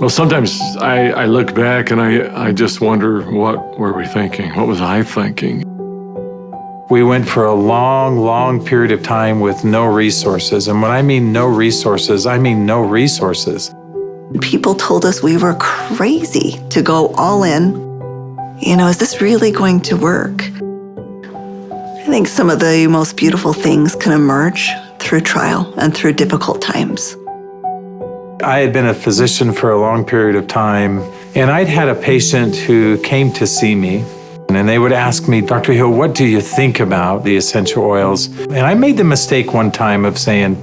Well, sometimes I look back and I just wonder, what were we thinking? What was I thinking? We went for a long, long period of time with no resources. And when I mean no resources, I mean no resources. People told us we were crazy to go all in. Is this really going to work? I think some of the most beautiful things can emerge through trial and through difficult times. I had been a physician for a long period of time, and I'd had a patient who came to see me, and they would ask me, Dr. Hill, what do you think about the essential oils? And I made the mistake one time of saying,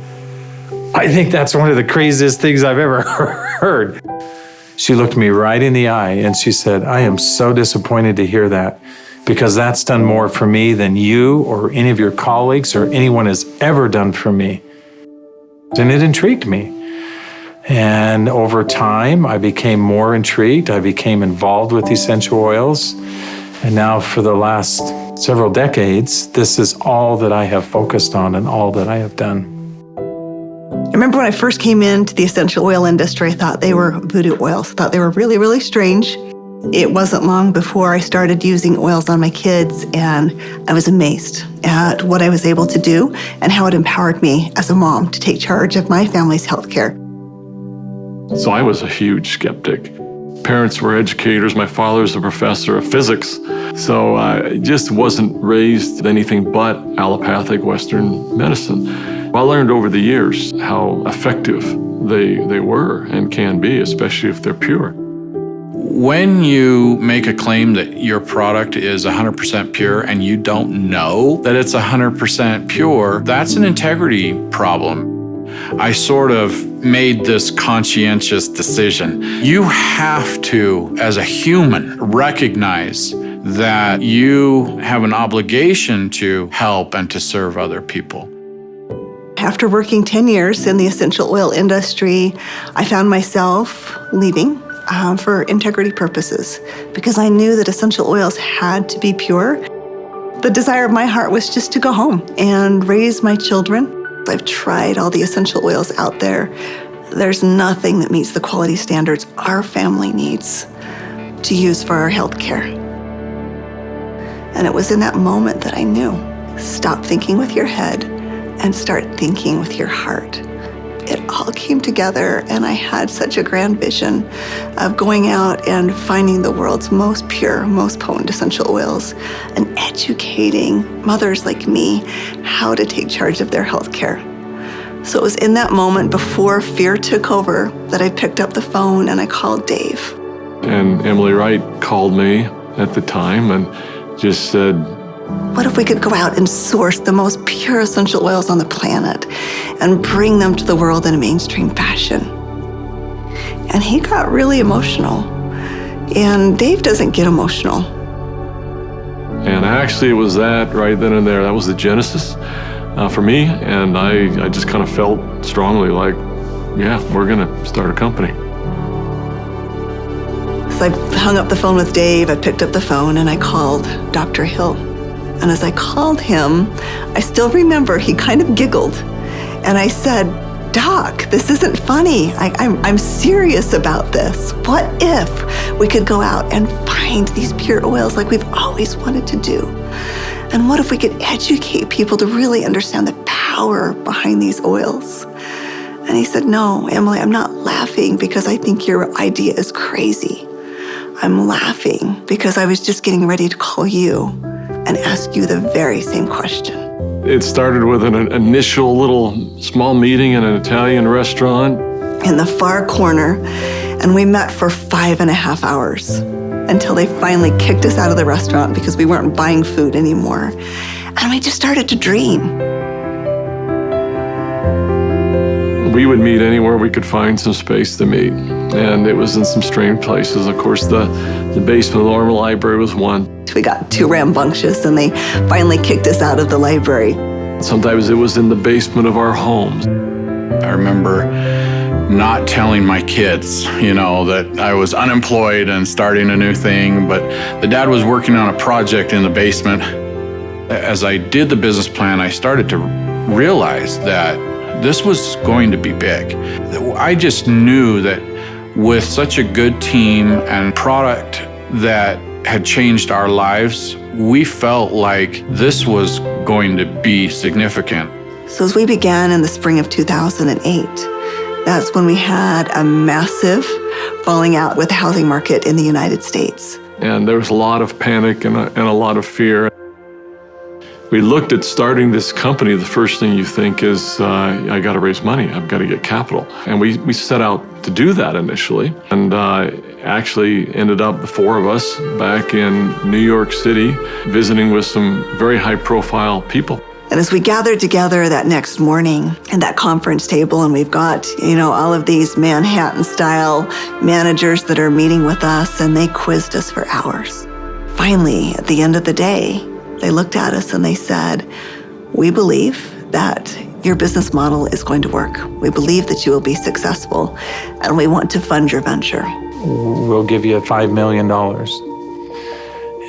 I think that's one of the craziest things I've ever heard. She looked me right in the eye and she said, I am so disappointed to hear that, because that's done more for me than you or any of your colleagues or anyone has ever done for me. And it intrigued me. And over time, I became more intrigued. I became involved with essential oils. And now for the last several decades, this is all that I have focused on and all that I have done. I remember when I first came into the essential oil industry, I thought they were voodoo oils. I thought they were really, really strange. It wasn't long before I started using oils on my kids, and I was amazed at what I was able to do and how it empowered me as a mom to take charge of my family's healthcare. So I was a huge skeptic. Parents were educators. My father was a professor of physics. So I just wasn't raised with anything but allopathic Western medicine. I learned over the years how effective they were and can be, especially if they're pure. When you make a claim that your product is 100% pure and you don't know that it's 100% pure, that's an integrity problem. I sort of made this conscientious decision. You have to, as a human, recognize that you have an obligation to help and to serve other people. After working 10 years in the essential oil industry, I found myself leaving for integrity purposes because I knew that essential oils had to be pure. The desire of my heart was just to go home and raise my children. I've tried all the essential oils out there. There's nothing that meets the quality standards our family needs to use for our health care. And it was in that moment that I knew, stop thinking with your head and start thinking with your heart. It all came together, and I had such a grand vision of going out and finding the world's most pure, most potent essential oils and educating mothers like me how to take charge of their health care. So it was in that moment before fear took over that I picked up the phone and I called Dave. And Emily Wright called me at the time and just said, what if we could go out and source the most pure essential oils on the planet and bring them to the world in a mainstream fashion? And he got really emotional. And Dave doesn't get emotional. And actually it was that right then and there. That was the genesis for me. And I just kind of felt strongly like, yeah, we're going to start a company. So I hung up the phone with Dave. I picked up the phone and I called Dr. Hill. And as I called him, I still remember he kind of giggled. And I said, Doc, this isn't funny. I'm serious about this. What if we could go out and find these pure oils like we've always wanted to do? And what if we could educate people to really understand the power behind these oils? And he said, no, Emily, I'm not laughing because I think your idea is crazy. I'm laughing because I was just getting ready to call you and ask you the very same question. It started with an initial little small meeting in an Italian restaurant in the far corner, and we met for 5.5 hours until they finally kicked us out of the restaurant because we weren't buying food anymore. And we just started to dream. We would meet anywhere we could find some space to meet. And it was in some strange places. Of course, the basement of the Normal Library was one. We got too rambunctious and they finally kicked us out of the library. Sometimes it was in the basement of our homes. I remember not telling my kids, that I was unemployed and starting a new thing, but the dad was working on a project in the basement. As I did the business plan, I started to realize that This was going to be big. I just knew that with such a good team and product that had changed our lives, we felt like this was going to be significant. So as we began in the spring of 2008, that's when we had a massive falling out with the housing market in the United States. And there was a lot of panic and a lot of fear. We looked at starting this company. The first thing you think is, I got to raise money. I've got to get capital. And we set out to do that initially. And actually ended up, the four of us, back in New York City, visiting with some very high-profile people. And as we gathered together that next morning at that conference table, and we've got, all of these Manhattan-style managers that are meeting with us, and they quizzed us for hours. Finally, at the end of the day, they looked at us and they said, "We believe that your business model is going to work. We believe that you will be successful, and we want to fund your venture. We'll give you $5 million.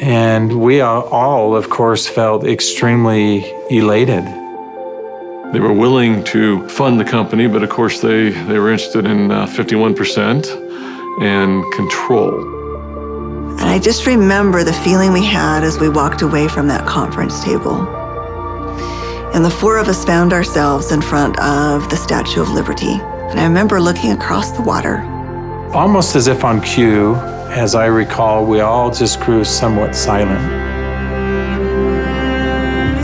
And we all, of course, felt extremely elated. They were willing to fund the company, but of course they were interested in 51% and control. And I just remember the feeling we had as we walked away from that conference table. And the four of us found ourselves in front of the Statue of Liberty. And I remember looking across the water. Almost as if on cue, as I recall, we all just grew somewhat silent.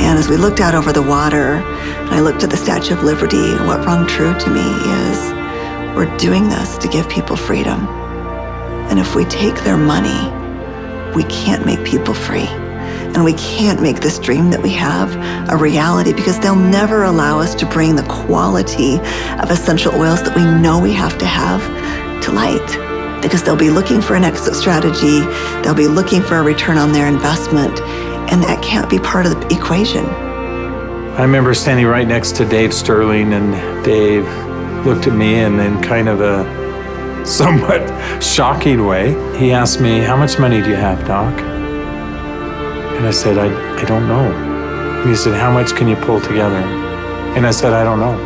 And as we looked out over the water, and I looked at the Statue of Liberty, what rung true to me is, we're doing this to give people freedom. And if we take their money, we can't make people free. And we can't make this dream that we have a reality, because they'll never allow us to bring the quality of essential oils that we know we have to light. Because they'll be looking for an exit strategy, they'll be looking for a return on their investment, and that can't be part of the equation. I remember standing right next to Dave Sterling, and Dave looked at me, and in kind of a somewhat shocking way, he asked me, "How much money do you have, Doc?" And I said, I don't know. And he said, "How much can you pull together?" And I said, "I don't know."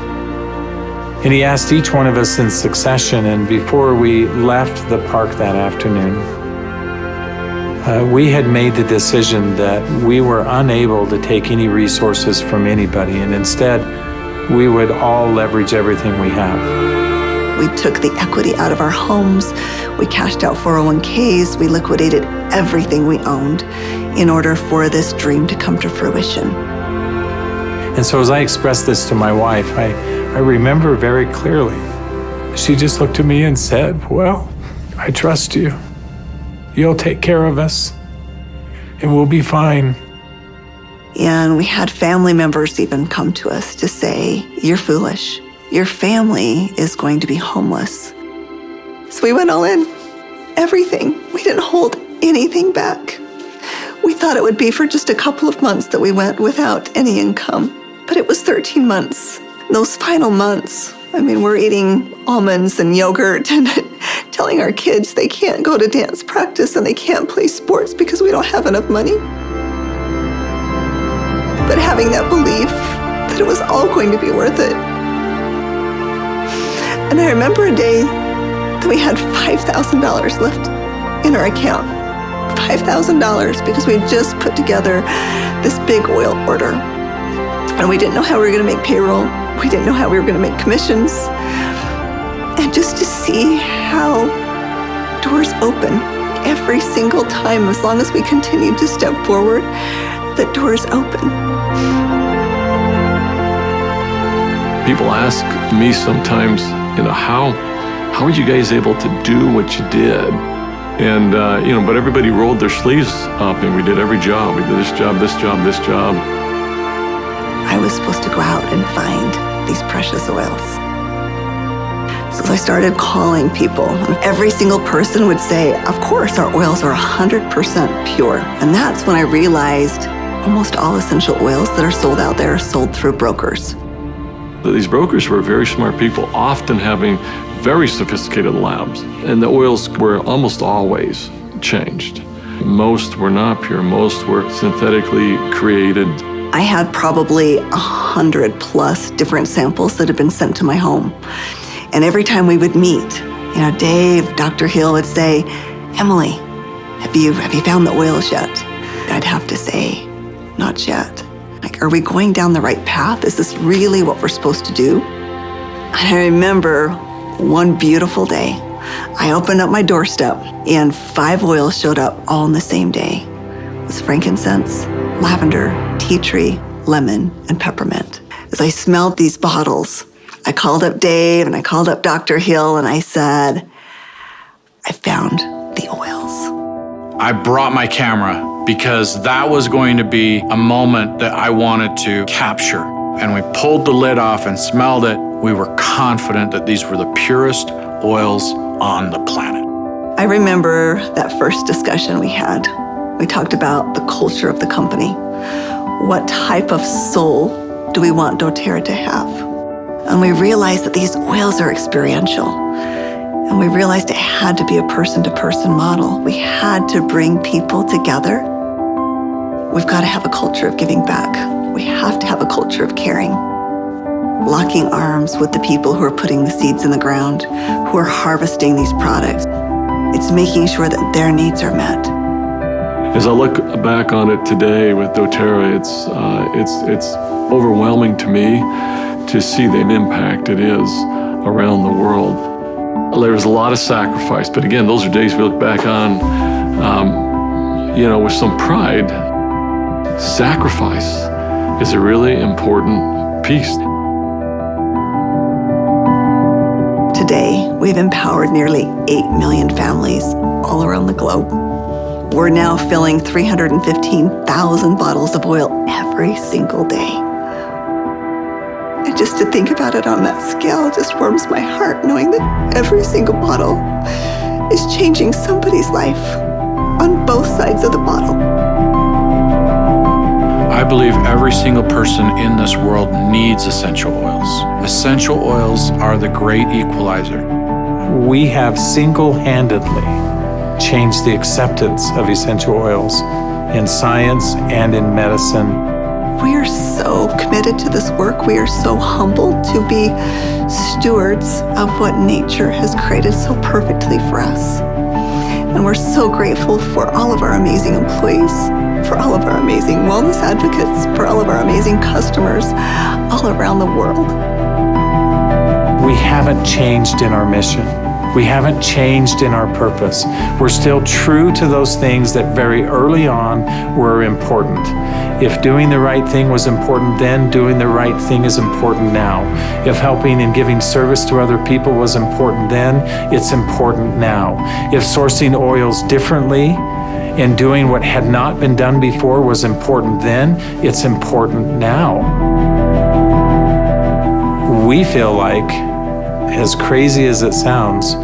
And he asked each one of us in succession, and before we left the park that afternoon, we had made the decision that we were unable to take any resources from anybody, and instead, we would all leverage everything we have. We took the equity out of our homes, we cashed out 401ks, we liquidated everything we owned in order for this dream to come to fruition. And so as I expressed this to my wife, I remember very clearly, she just looked at me and said, "Well, I trust you. You'll take care of us, and we'll be fine." And we had family members even come to us to say, "You're foolish. Your family is going to be homeless." So we went all in, everything. We didn't hold anything back. We thought it would be for just a couple of months that we went without any income, but it was 13 months. Those final months, we're eating almonds and yogurt and telling our kids they can't go to dance practice and they can't play sports because we don't have enough money. But having that belief that it was all going to be worth it. And I remember a day that we had $5,000 left in our account. $5,000 because we just put together this big oil order. And we didn't know how we were going to make payroll. We didn't know how we were going to make commissions. And just to see how doors open every single time, as long as we continued to step forward, the doors open. People ask me sometimes, how are you guys able to do what you did? And, but everybody rolled their sleeves up and we did every job. We did this job, this job, this job. I was supposed to go out and find these precious oils. So I started calling people, and every single person would say, "Of course, our oils are 100% pure." And that's when I realized almost all essential oils that are sold out there are sold through brokers. These brokers were very smart people, often having very sophisticated labs. And the oils were almost always changed. Most were not pure. Most were synthetically created I had probably 100+ different samples that had been sent to my home. And every time we would meet, Dave, Dr. Hill would say, Emily, have you found the oils yet? I'd have to say, not yet. Like, are we going down the right path? Is this really what we're supposed to do? And I remember one beautiful day, I opened up my doorstep and 5 oils showed up all on the same day. It was frankincense, lavender, tea tree, lemon, and peppermint. As I smelled these bottles, I called up Dave and I called up Dr. Hill and I said, I found the oils. I brought my camera because that was going to be a moment that I wanted to capture. And we pulled the lid off and smelled it. We were confident that these were the purest oils on the planet. I remember that first discussion we had. We talked about the culture of the company. What type of soul do we want doTERRA to have? And we realized that these oils are experiential. And we realized it had to be a person-to-person model. We had to bring people together. We've got to have a culture of giving back. We have to have a culture of caring. Locking arms with the people who are putting the seeds in the ground, who are harvesting these products. It's making sure that their needs are met. As I look back on it today with doTERRA, it's overwhelming to me to see the impact it is around the world. There was a lot of sacrifice, but again, those are days we look back on, with some pride. Sacrifice is a really important piece. Today, we've empowered nearly 8 million families all around the globe. We're now filling 315,000 bottles of oil every single day. And just to think about it on that scale just warms my heart, knowing that every single bottle is changing somebody's life on both sides of the bottle. I believe every single person in this world needs essential oils. Essential oils are the great equalizer. We have single-handedly changed the acceptance of essential oils in science and in medicine. We are so committed to this work. We are so humbled to be stewards of what nature has created so perfectly for us. And we're so grateful for all of our amazing employees, for all of our amazing wellness advocates, for all of our amazing customers all around the world. We haven't changed in our mission. We haven't changed in our purpose. We're still true to those things that very early on were important. If doing the right thing was important then, doing the right thing is important now. If helping and giving service to other people was important then, it's important now. If sourcing oils differently and doing what had not been done before was important then, it's important now. We feel like, as crazy as it sounds,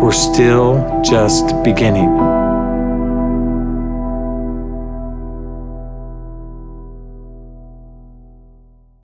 we're still just beginning.